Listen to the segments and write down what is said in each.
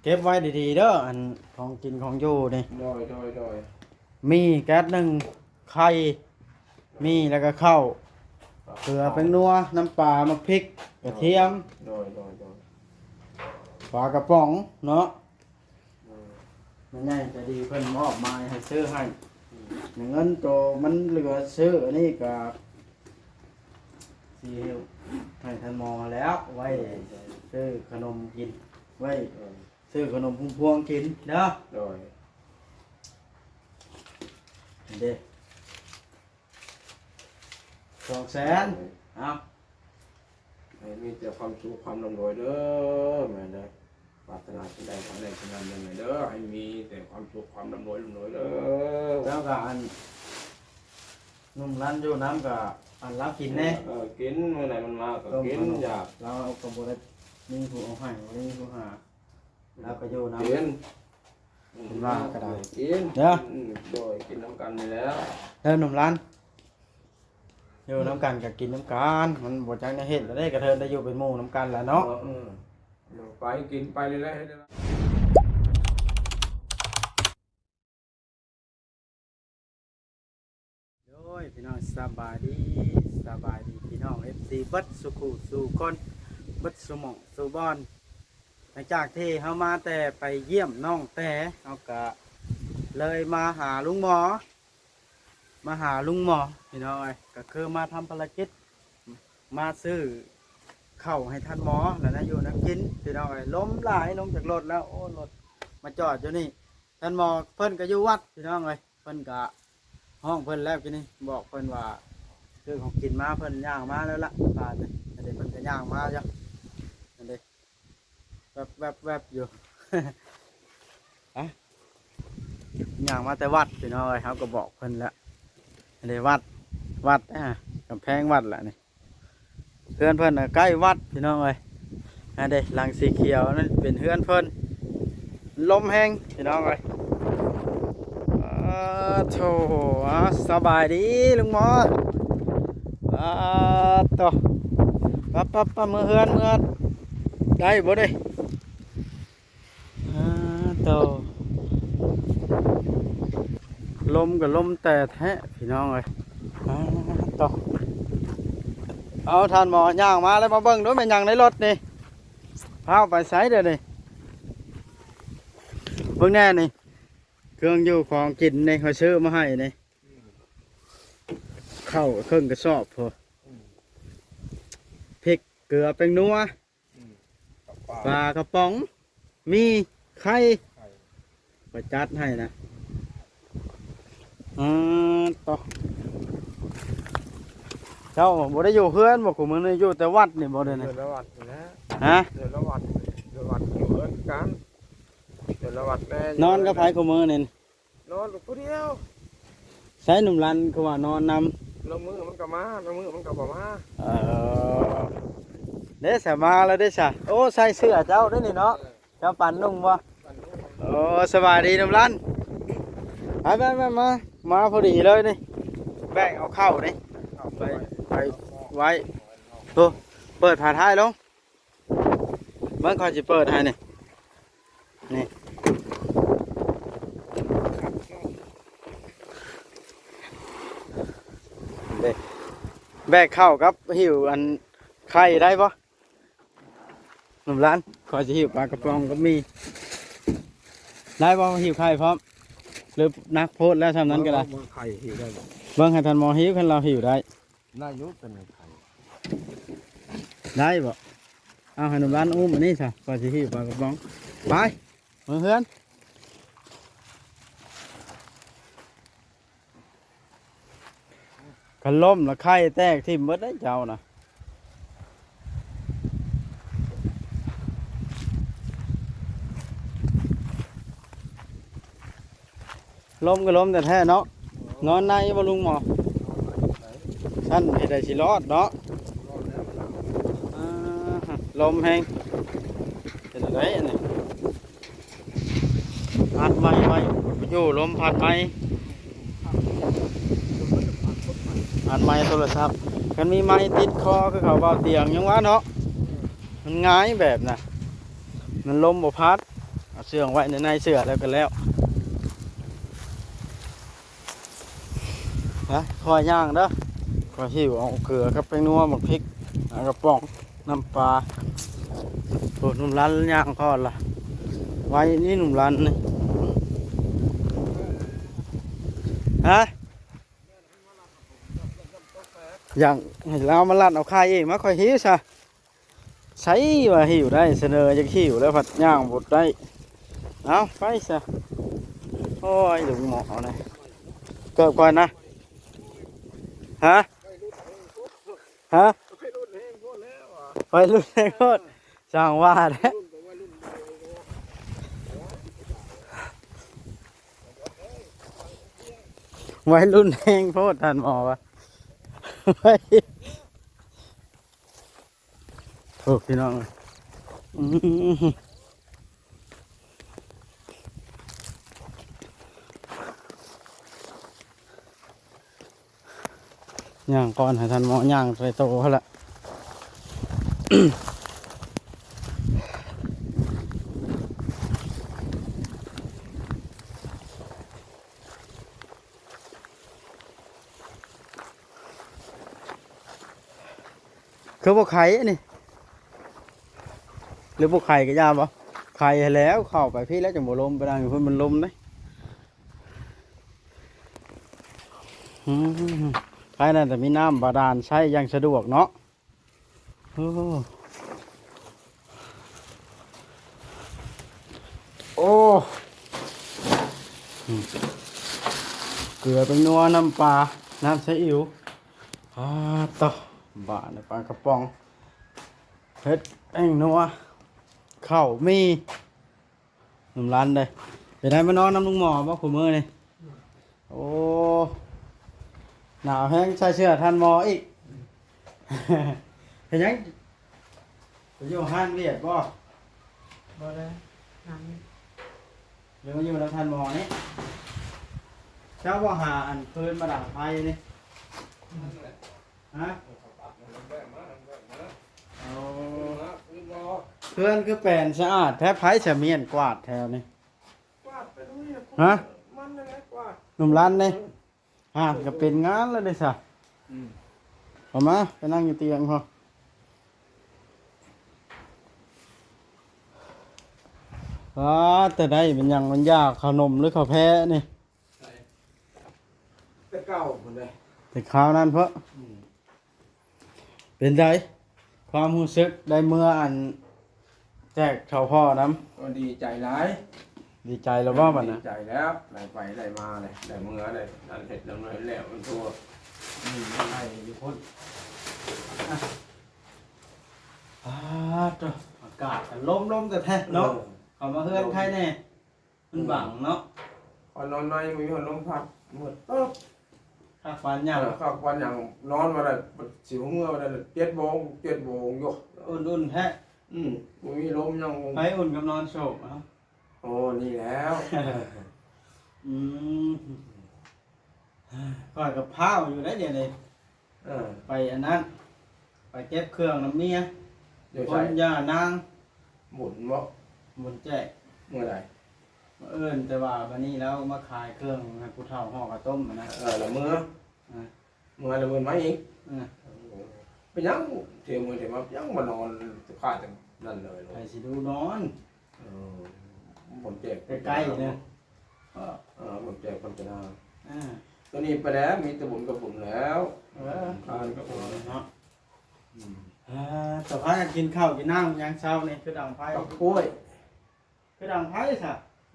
ก็บไว้ดีๆเด้ออันของกินของอยู่นี่โดยมีแก๊สหนึ่งไข่มีแล้วก็ข้าวเกลือเป็นนัวน้ำปลามะพริกกระเทียมโดยปลากระป๋องเนาะมันง่ายจะดีเพิ่นมอบมาให้ซื้อให้เงินโตมันเหลือซื้ออันนี้ก็สิให้ท่านมองแล้วไว้ซื้อขนมกินไว้ซื้อขนมพุ่มพวงกินเนาะโดยเด้200,000เอามีแต่ความสุขความร่ำรวยเด้อแม่เด้อปรารถนาสิ่งใดขอให้ได้สิ่งนั้นอย่างไรเด้อให้มีแต่ความสุขความร่ำรวยเด้อแล้วก็อันนุ่มร้านอยู่น้ำก็อันรับกินแน่กินเมื่อไหร่มันมาก็กินอยากเราเอากระบอกนี่ผู้เอาให้นี่ผู้หาแล้วก็อยู่น้ำกินเป็นว่าก็ได้กินเดี๋ยวโดยกินน้ำกันนี่แล้วนุ่มร้านอยู่น้ำกันกับกินน้ำกันมันบดจังได้เห็นแล้วได้กระเทินได้อยู่เป็นหมู่น้ำกันแหละเนาะไปกินไปเลยได้โอ้ยพี่น้องสบายดีพี่น้อง FC บัดสุขุสู่คนบัดสมองสู่บอนหลังจากที่เขามาแต่ไปเยี่ยมน้องแต่เขาก็เลยมาหาลุงหมอพี่น้องก็คือมาทำภารกิจมาซื้อเข้าให้ท่านหมอแล้วนะอยู่น้ำกินพี่น้องล้มหลายลงจากรถแล้วโอ้รถมาจอดอยู่นี่ท่านหมอเพิ่นก็อยู่วัดพี่น้องเพิ่นก็ห้องเพิ่นแล้วกินนี่บอกเพิ่นว่าซื้อของกินมาเพิ่นย่างมาแล้วล่ะป่าเนี่ยเดี๋ยวเพิ่นก็ย่างมาจ้ะเดี๋ยวแวบอยู่ อะย่างมาแต่วัดพี่น้องเขาก็บอกเพิ่นแล้วเดี๋ยววัดกำแพงวัดแหละนี่เพื่อนเพิ่นใกล้วัดพี่น้องเด็กหลังสีเขียวนั่นเป็นเพื่อนเพิ่นลมแห้งพี่น้องโถสบายดีลุงหมอต่อปั๊บมือเฮือนได้บ่ได้ต่อลมกับลมแต่แท้พี่น้องต่อเอาท่านหมอย่างมาแล้วมาเบิ่งด้วยเป็นอย่างในรถนี่พาไปใช้เดี๋ยวนี้เบิ่งแน่นี่เครื่องอยู่ของกินนี่เขาซื้อมาให้นี่เข้าเครื่องกระสอบพอพริกเกลือเป็นนัวปลากระป๋องมีไข่ประจัดให้นะต่อเจ้าบ่ได้อยู่เพื่อนบ่กูมึงนี่อยู่แต่วัดนี่บ่ได้นะเดือนละวัดนะฮะเดือนละวัดอยู่เพื่อนกันเดือนละวัดแม่นอนกับไผกูมึงนี่นอนลูกผู้เดียวใช้หนุ่มรันคือว่านอนนำลงมือมันก็มาลงมือมันก็บ่มาเด้สมาแล้วเด้ซะโอ้ใส่เสื้อเจ้าได้นี่เนาะเจ้าปั่นนุ่งบ่โอ้สบายดีหนุ่มรันไปมาพอดีเลยนี่แบ่งเอาเข้านี่ไปไว้โอ้เปิดผ่าท้ายลงเมื่อก่อนจะเปิดให้นี่เด็กแบกเข้าครับหิวอันไข่ได้ปะหนุ่มร้านขอจะหิวปลากระป๋องก็มีได้ปะหิวไข่พร้อมหรือนักโพสแล้วทำนั้นก็ได้ไข่หิวได้เบิ่งให้ท่านหมอหิวคันเราหิวได้น่ายุเป็นไข่ได้ปะเอาให้หนุ่มร้านอุ้มอันนี้สิขอจะหิวปลากระป๋องไปเพื่อนกันล้มแล้วไข่แตกทิ่มเบิดได้เจ้านะล้มก็ล้มแต่แท้เนาะนอนในบ่ลุงหมอท่านให้ได้สิรอดเนาะลมแห้งเป็นอะไรนี่พัดไม้อยู่ลมพัดไม้อันไม้โทรศัพท์กันมีไม้ติดคอคือเขาเบาเตียงยังวะเนาะมันง่ายแบบน่ะมันลมบ่พัด เอาเสื้อไว้ในเสื้อแล้วกันแล้วนะคอยย่างเด้อคอยหิวเอาเกลือกับแป้งนัวหมกพริกกระป๋องน้ำปลาโอ้หนุ่มร้านย่างทอดล่ะไว้นี่หนุ่มร้านนี่ฮะอย่างเห็นแล้วมาลั่นเอาคายเองมาคอยหิวซะใช้ว่าหิวได้เสนอจะหิวแล้วผัดย่างบดได้เอาไปซะโอ้ยหลุมหมอเลยเกิดก่อนนะฮะฮะไปรุ่นแรงโคตรช่างว่าแท้ไว้รุ่นแรงโพดท่านหมอวะไปโอ้พี่น้องย่างก่อนให้ท่านหมอย่างใส่โตเขาละ คือพวกไข่นี่หรือพวกไข่ก็ยามบ่ไข่แล้วเข้าไปพี่แล้วจังบ่ลมไปดังอยู่เพิ่นมันลมเด้ไข่นั่นแต่มีน้ำบาดาลใช้อย่างสะดวกเนาะโอ้เกลือเป็นนัวน้ำปลาน้ำซีอิ๊วต่อบาดในปลากระป๋องเฮ็ดแองนัวข้าวมีหนุ่มร้านเลยไปได้มานอนน้ำลุงหมอบ่ขุมือนี่โอ้หนาวแห้งใส่เสื้อทันหมออีก เห็นยังไปอยู่ห้านเวียดบ่ได้เดี๋ยวมาอยู่แล้วทันหมอนี่เจ้าบ่หาอันปืนมาดับไฟนี่ฮะเพื่อนคือแปลนสะอาดแท้ไผ่เสมียนกวาดแถวนี่ฮะหนุ่มร้านนี่ก็เป็นงานแล้วเด้ซะเอามาไปนั่งอยู่เตียงพอแต่ได้เป็นยังมันยากขนมหรือข้าวแพ้นี่ แต่เก่าคนใด แต่ข้าวนั้นเพราะเป็นไรความรู้สึกได้เมื่ออันแจกข้าวพ่อน้ ก็ดีใจหลาย ำดีใจแล้วว่าบัด ดี นะ ใจแล้วได้ไปได้มาเลยได้เมื่อได้นั่นเห็ดแล้วเลยแล้วมันทั่ว ไอ้ยุพุทธจ้ะอากาศกันลมแต่แท้เนาะเอามาเฮือนใครแน่มันบังเนาะ พอนอนในมีคนลมพัดหมดปุ๊บ ข้าฟันยัง ข้าววันอย่างนอนมาได้สิวเมื่อมาได้7 โมงอยู่ อุ่นๆแท้ มีลมยัง ไปอุ่นกับนอนโศกเนาะ โอ้นี่แล้ว อืมก่อนกับพ้าวอยู่ได้เดี๋ยวนี้ไปอันนั้นไปเก็บเครื่องน้ำเมีย เดี๋ยว ค ใช้ นย่านาง หมุนบ่ บนแจก เมื่อไหร่ มาเอิ้นแต่ว่าวันนี้แล้วมาขายเครื่องให้ผู้เฒ่าห่อกระต้มนะ ละเมื่อ อ่า ละเมื่อไหมอีก อ่า ไปยังเที่ยวมือเที่ยวมายังมานอนข้าจังนั่นเลย ใครสิดูนอน ผมแจก ใกล้ๆเนี่ย ผมแจกคนจะนา อ่า ตัวนี้ไปแล้วมีตะบุญกับผมแล้ว ทานก็พอเนาะแต่พากันกินข้าวกินน้ำยังเช้านี่คือดังไฟ กับกล้วย คือดังไฟสะ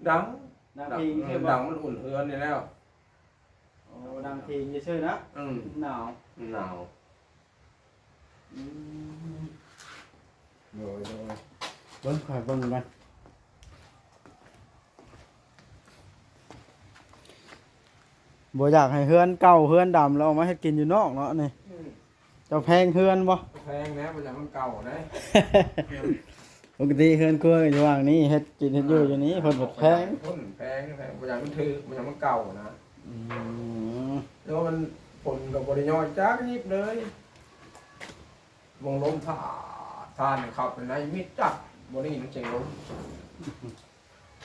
ดัง ดังพิงคือ ดังมันอุ่นเฮือนนี่แล้ว โอ้ดังพิงชื่อนะหนาว หนาว โดยเบิ้งข่อยเบิ้งกันบ่อยากให้เฮือนเก่าเฮือนดำเราเอามาให้กินอยู่นอกเนาะนี่เจ้าแพงเฮือนบ่ แพงนะมันยังมันเก่านะ ปกติเฮือนครัวก็อยู่ว่างนี้เฮ็ดกินเฮ็ดอยู่อยู่นี้เพิ่นบ่แพง แพงมันยังมันถือมันยังมันเก่านะแล้วมันผลกับบริยอจ้ายิบเลยวงลมทานขับเป็นไรมิดจัดบริมันเจ๋งลม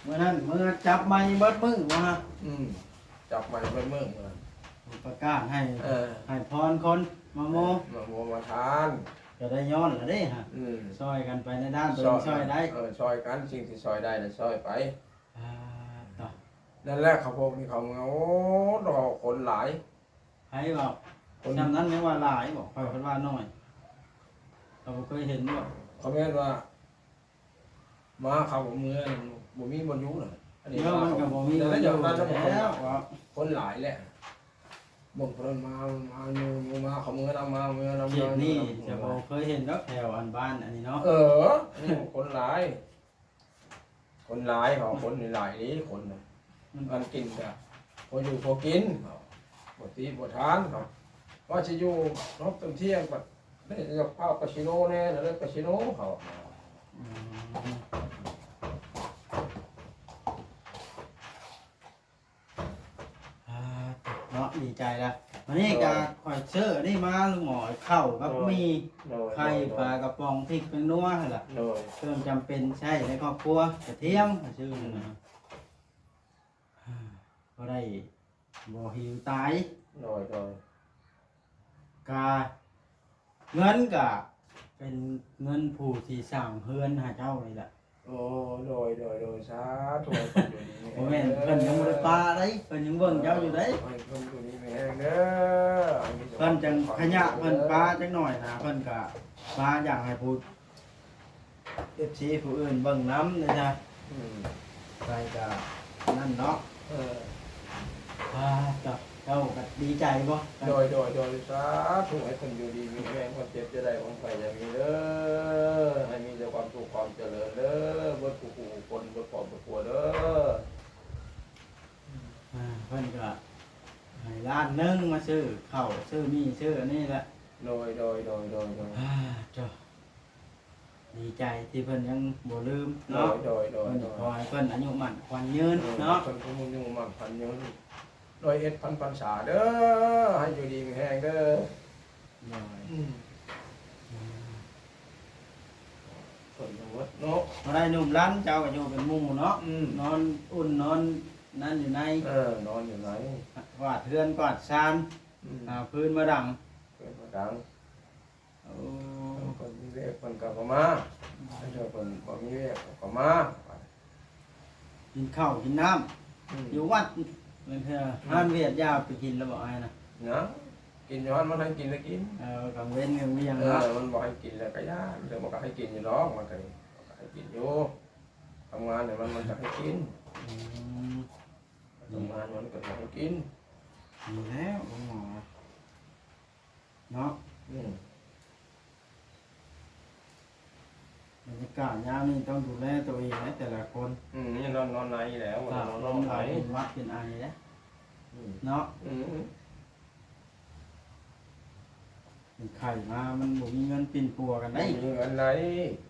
มื่อนั้นเมื่อจับไม้เบิดมือว่า จับมันเป็นเมืองเลย ประกาศให้ เออ ให้พรคนมาโม มาโมมาทาน จะได้ย้อนละเด้ฮะ อืม ซอยกันไปในด้านตัวเองซอยได้ ซอยกันสิ่งที่ซอยได้นะซอยไป อ่าต่อ นั่นแหละเขาพวกนี้เขาเงารอคนหลาย ให้บอก คน จำนั้นไม่ว่าหลายบอกคอยคนว่าน้อยเราบ่เคยเห็นบอก เขาแม่นว่า มาเขาบอกเมื่อบ่มีบนยุเลยอันนี้ เดี๋ยวมันก็บ่มี แล้ว อ อย่าง ยู่ นั้น แล้วว่า คนหลายแหละบ่งคนมาอยู่มาเขาเมื่อนำมาเมื่อนำ เขตนี่จะบ่เคยเห็นแล้วแถวอันบ้านอันนี้เนาะ อันนี้คนหลาย คนหลายเขาคนหลายนี้คนน่ะมันกินจ้ะพออยู่พอกินเขาบ่ตีบ่ทานเขาว่าสิอยู่รบจนเที่ยงบัดได้จะเข้ากาสิโนแน่แล้วกาสิโนเขา อืมอ่าเนาะดีใจละวันนี้ก็คอยเชื่อนี่มาลุงหมอเข้ากับมีไข่ปลากระป๋องพริกเป็นนัวหั่นล่ะ โดย เครื่องจำเป็นใช่ในครอบครัวกระเทียมชื่อมันนะก็ได้บ่หิวตาย โดย กาเงินกะเป็นเงินผู้ที่สั่งเฮือนหาเจ้านี่แหละ โอ้โดยสาธุให้เพิ่นอยู่ดี โอ้แม่นเพิ่นยังบ่ได้ปลาได้เพิ่นยังเบิ่งเจ้าอยู่ได้ ให้เพิ่นอยู่ดีแม่เด้อ เพิ่นจังขยะเพิ่นปลาจังหน่อยนะเพิ่นกะปลาอยากให้ผู้ FC ผู้อื่นเบิ่งน้ำนะจ๊ะ อืม ใครกะนั่นเนาะ เออ เจ้าก็ดีใจบ่ โดยสาธุให้เพิ่นอยู่ดีมีแรงความเจ็บจะได้ความไปอย่ามีเด้อให้มีแต่ความสุขความเจริญเด้อบ่ผู้คนบ่ครอบบ่ครัวเด้อ เพิ่นก็ให้ล้านหนึงมาซื้อข้าวซื้อมีซื้ออันนี้แหละ โดย เจ้าดีใจที่เพิ่นยังบ่ลืมเนาะ โดย เพิ่นขอให้เพิ่นอายุมั่นขวัญยืนเนาะ เพิ่นผู้มุ่งมั่นพันยืนโดยเอ็ดพันปัญษาเด้อให้อยู่ดีมีแรงเด้อ ส่วนจังหวัดเนาะ บ่ได้หนุ่มร้านเจ้าก็อยู่เป็นหมู่เนาะ นอนอุ่นนอนนั่นอยู่ใน นอนอยู่ไหน กวาดเรือนกวาดชานพื้นมาดัง เกิดมาดัง โอ้ คนมีเวกคนกลับมาถ้าเจอคนบ่มีเวกก็มา กินข้าวกินน้ำอยู่วัดเพิ่นเถอะห้ามเวียดยาวไปกินแล้วบ่ให้นะ นะกินย้อนมันให้กินแล้วกิน กังเว้นเวียงเนาะ มันบอกให้กินแล้วก็ย่าเดี๋ยวมันก็ให้กินอยู่น้องมันก็ให้กินอยู่ทำงานเนี่ยมันจะให้กิน อืม ทำงานมันก็จะให้กิน ดีแล้วหมอเนาะบรรยากาศยามนี้ต้องดูแลตัวเองนะแต่ละคน นี่นอนไหนแล้ว ถ้าน อนไหน เป็นวัดเป็นไอนะเนาะเป็นไข่มามันบ่มีเงินปิ่นปัวกันได้ มีเงินไหน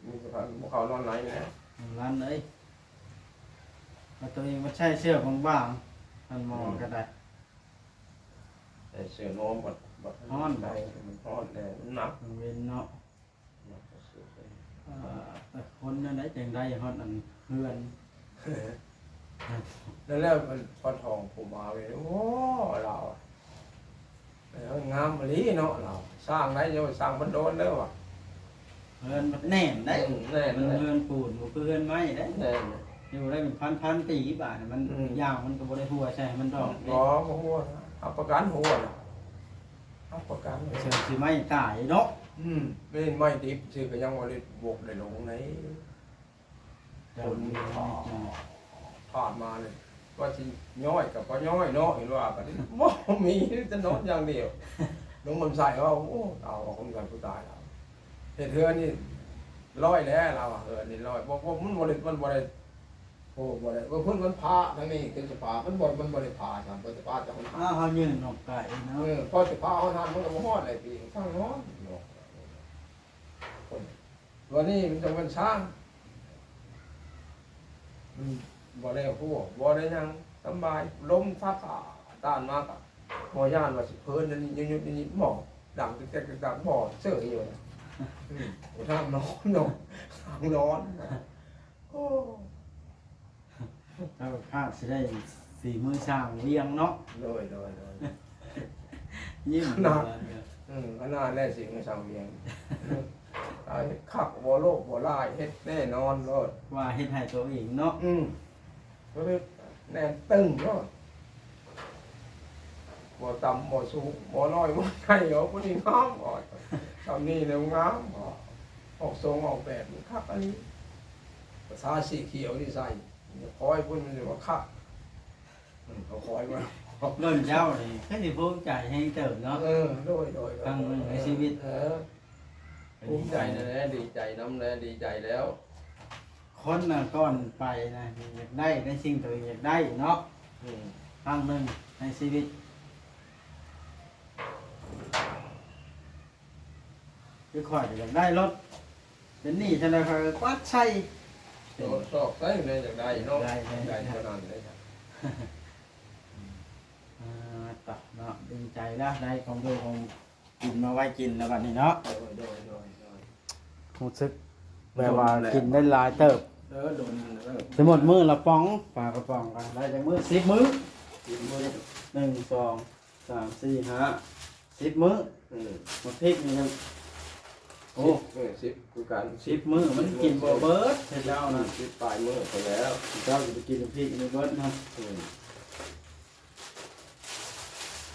มีสะพานพวกเขานอนไหนแล้ว ร้านเอ้ยมาตัวเองมาใช้เสื้อของบางมันหมอก็ได้ แต่เสือโน้มบัดฮ้อนได้มันฮ้อนแต่มันหนัก มันเว้นเนาะแต่คนนั้นได้จังได้ฮอดอันเพื่อน แล้วมันพอทองผมมาเลยโอ้เราแล้วงามมะลิเนาะเราสร้างได้ยังสร้างมันโดนแล้วอ่ะ เพื่อนมันแน่นได้ แน่ มัน เลย เพื่อนปูนบ่เพื่อนไม้ได้ แน่ อยู่ได้เป็นพันปีบาทมันยาวมันก็บ่ได้หัวใช่มันดอก รอหัวเอาประกันหัวเอาประกัน เสือสิไม่ตายเนาะ ไม่ไม่ติดชื่อก็ยังว่าได้บวกได้ลงไหนคนผ่านมาเลยว่าที่ย่อยกับก็ย่อยเนาะเห็นว่ากันบ่มีจะนอนอย่างเดียวลงมันใส่ว่าโอ้เอาคนกันผู้ตายเราเหตุเทือนนี่ร้อยแล้วเรานี่ร้อยบ่มันบ่ได้โอ้บ่ได้ว่าเพิ่นมันพาทางนี้คือจะพามันบ่ได้พาทางเพิ่นจะพาจากคน เฮายืนออกไก่เนาะ พอจะพาเอาทานมันก็บ่ฮอดได้ปีข้างนอนวันนี้มันจะเป็นช้างบ่ได้ฮู้บ่ได้ยังสบายลมพัดต้านมากอ่ะบ่ย่านว่าสิเพิ่นนี่ยุดนี่หมอดังแต่ดังบ่เสื้ออยู่นะทางนอนทางร้อนโอ้ เราคาดสิได้สีมือสร้างเวียงเนาะ โดย ยิ้ม ขนาดขนาดแรกสิ่งที่สร้างเวียงไอ้ขักบ่โลกบ่ลายเฮ็ดแน่นอนโลด ว่าเฮ็ดให้ตัวเองเนาะ ก็เลยแน่นตึงโลดบ่ต่ำบ่สูงบ่น้อยบ่ใหญ่เอาผู้นี้งามก่อนตำนี้แล้วงามออกทรงออกแบบมันคักอันนี้ภาษาสีเขียวที่ใส่คอยพุ่นมันว่าคักเขาคอยมา เงินเจ้านี่แค่สิภูมิใจให้เติบเนาะ โดย ครั้งหนึ่งในชีวิต ภูมิใจนะดีใจน้ำนะดีใจแล้ว คนน่ะก่อนไปนะอยากได้ในสิ่งตัวเองอยากได้เนาะครั้งหนึ่งในชีวิตคือข่อยอยากได้รถเป็นหนี้ธนาคารกวัดใช่ สอบใส่เลยจากได้เนาะได้ขนาดเลย ต่อเนาะดีใจแล้วได้ของดูของกินมาไว้กินแล้วบัดนี้เนาะ โดย รู้สึกแบบว่ากินได้หลายเติบ โดน สมมติมื้อละป๋องปลากระป๋องกันได้จากมื้อ10 มื้อ1 2 3 4 5 10 มื้อมาพริกนี่ยังโอ้ 10คือการ 10 มื้อมันกินบ่เบิดเสร็จแล้วนะ 10ปลายมือไปแล้ว เจ้าจะไปกินพริกนี่เบิดนะ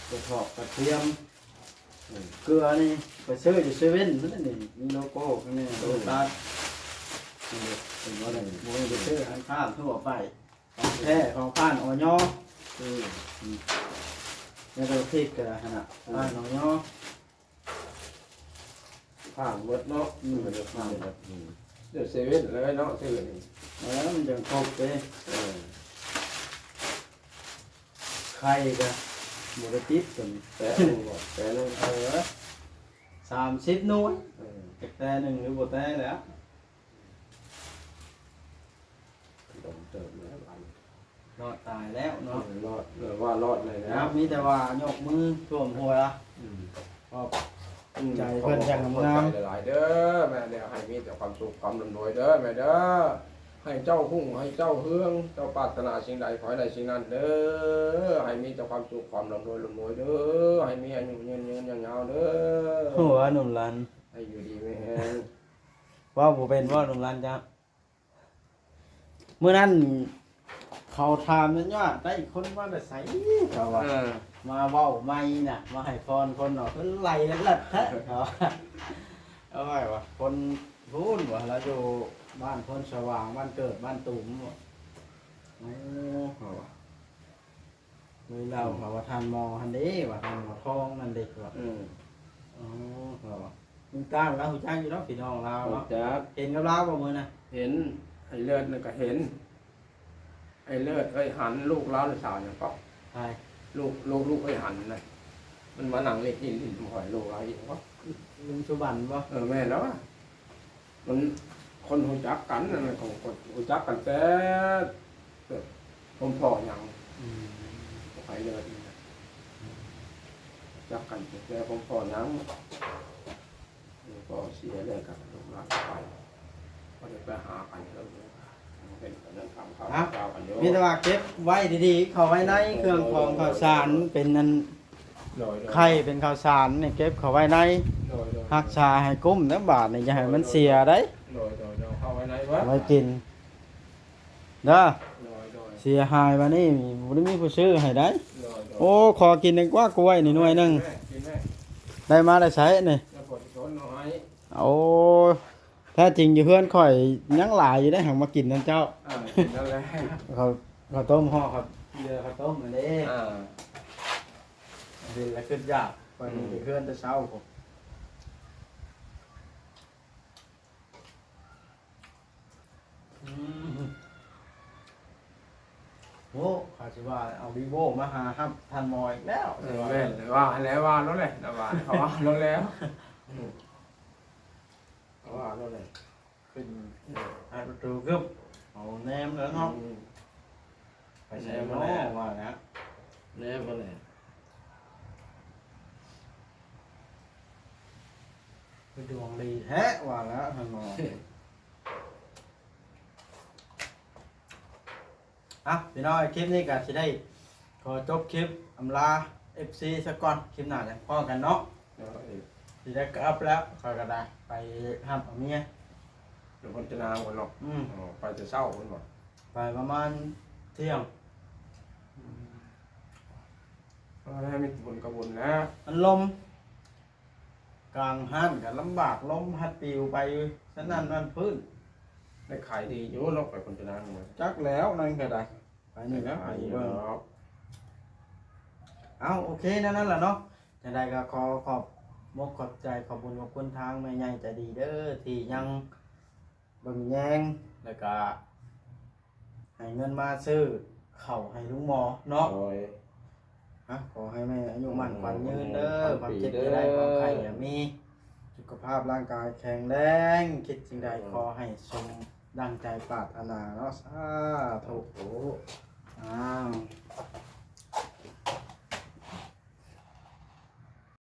กระทอกกระเทียมเกลือนี่ไปซื้ออยู่เซเว่นนั่นนี่มีโลโก้ข้างในโลตัสนี่เป็นว่าอะไรโมยไปซื้ออันข้ามทั่วไปของแท้ของผ่านออยแล้วก็พริกกระขนาดผ่านออย ผ่านหมดเนาะผ่านหมดเดี๋ยวเซเว่นเลยเนาะซื้อนี่ แล้วมันยังครบเลยไข่กะหมูกระติบกัน แต่นึง 30 หน่วยแต่หนึ่งหรือบ่แต่แล้ว โดนเติมแล้วอัน รอดตายแล้วเนาะ รอดว่ารอดเลย นะ นะครับ มีแต่ว่ายกมือท่วมหัวละก็ใจเพิ่นจังงาม หลายเด้อแม่เดี๋ยวให้มีแต่ความสุขความร่ำรวยเด้อแม่เด้อให้เจ้าหุ้งให้เจ้าเฮืองเจ้าปรารถนาสิ่งใดขอให้ได้สิ่งนั้นเด้อให้มีแต่ความสุขความร่ำรวยเด้อให้มีอายุยืนยาวเด้อ หัวหนุ่มลัน ให้อยู่ดีไม่แห้ง ว่าบ่เป็นว่าหนุ่มลันจ้ะเมื่อนั้นเขาถามนั่นว่าได้คนว่าแต่ใสเขาว่ามาเว้าไม่น่ะมาให้พรคนเนาะเพิ่นไหลแล้วลัดแท้เขาเอาไว้ว่าคนพูนว่าเราอยู่บ้านคนสว่างบ้านเกิดบ้านตุ่มบ่โอ้เขาว่ามีเราเขาว่าทันมอทันเด้ว่าทันหมอทองนั่นเด็กว่าอ๋อเขาว่ามึงตามแล้วหูจักอยู่เนาะพี่น้องเราเนาะ จัก เห็นกับเราบ่มื้อน่ะ เห็นไอ้เลือดนั่นก็เห็นไอ้เลือดไอ้หันลูกเล้าในสาวเนี่ยก็ ใช่ ลูกไอ้หันน่ะมันมาหนังเล็กหินหอยลูกเราอีกก็ ลุงสุบันบ่ แม่แล้วอะมันคนหูจักกันนั่นแหละของคนหูจักกันแต่ผมพ่ออย่าง อืม ไอ้เลือดนี่นะจักกันแต่ผมพ่ออย่างก็เสียเลยกับลูกหลานไปก็จะไปหากันแล้วเป็นนั่นทำข้าวกันเยอะ มีแต่ว่าเก็บไว้ดีๆเข้าไว้ในเครื่องของข้าวสารเป็นอันไข่เป็นข้าวสารนี่เก็บเข้าไว้ในรักษาให้กุ้มนะบาดนี่อย่าให้มันเสียได้ โดยเข้าไว้ในวะ เอาไว้กินเด้อ โดย เสียหายมานี่บ่ได้มีผู้ซื้อให้ได้ โดย โอ้ขอกินหนึงกว่ากล้วยนี่หน่วยหนึง กินแม่ ได้มาได้ใช้นี่ แล้วผลชนน้อย โอ้แท้จริงอยู่เฮือนข่อยยังหลายอยู่ได้หังมากินนั่นเจ้า นั่นแหละ ข้าวต้มห่อครับเรือข้าวต้มอันนี้ ดินแล้วขึ้นยากไปนี่เพื่อนจะเช้าผมโอ้ข้าจะว่าเอาวีโวมาหาครับทันมอยแล้ว แม่ว่าแล้วว่าแล้วเลยนะว่าเขาว่าแล้วแล้วว่าแล้วเลย ขึ้นให้ประตูกึบเอาแนมแล้วเนาะไปใช้มาแล้วว่านะ แน่มาเลย คือดวงดีแท้ว่าแล้วทันมอย อ่ะพี่น้องคลิปนี้ก็สิได้ขอจบคลิปอำลา FC ซะก่อนคลิปหน้าจะพ้อกันเนาะ เนาะเอ้ย สิได้กลับแล้วข้อยก็ได้ไปห้ามเอาเมีย เดี๋ยวคนจะนางคนเนาะ อืม อ๋อไปจะเศร้าคนบ่ ไปประมาณเที่ยง ให้มีบุญกระบุญนะ มันลมกลางหันก็ลำบากลมพัดปลิวไปฉะนั้นมันพื้น ได้ขายดีอยู่เนาะไปคนจะนางมา จักแล้วนั่นก็ได้ไปนี่นะไป ขายดี เบิ่ง เนาะ เอาโอเคนั่นแหละเนาะจะได้ก็ขอขอบมกขอบใจขอบคุณขอบคุณทางแม่ใหญ่ใจดีเด้อที่ยังเบิ่งแยงแล้วก็ให้เงินมาซื้อข้าวให้ลุงหมอเนาะ โอ้ย ขอให้แม่อายุมั่นขวัญยืนเด้อความเจ็บจะได้ความไข้อย่ามีสุขภาพร่างกายแข็งแรงคิดสิ่งใดขอให้สมดังใจปรารถนาเนาะสาธุ โอ้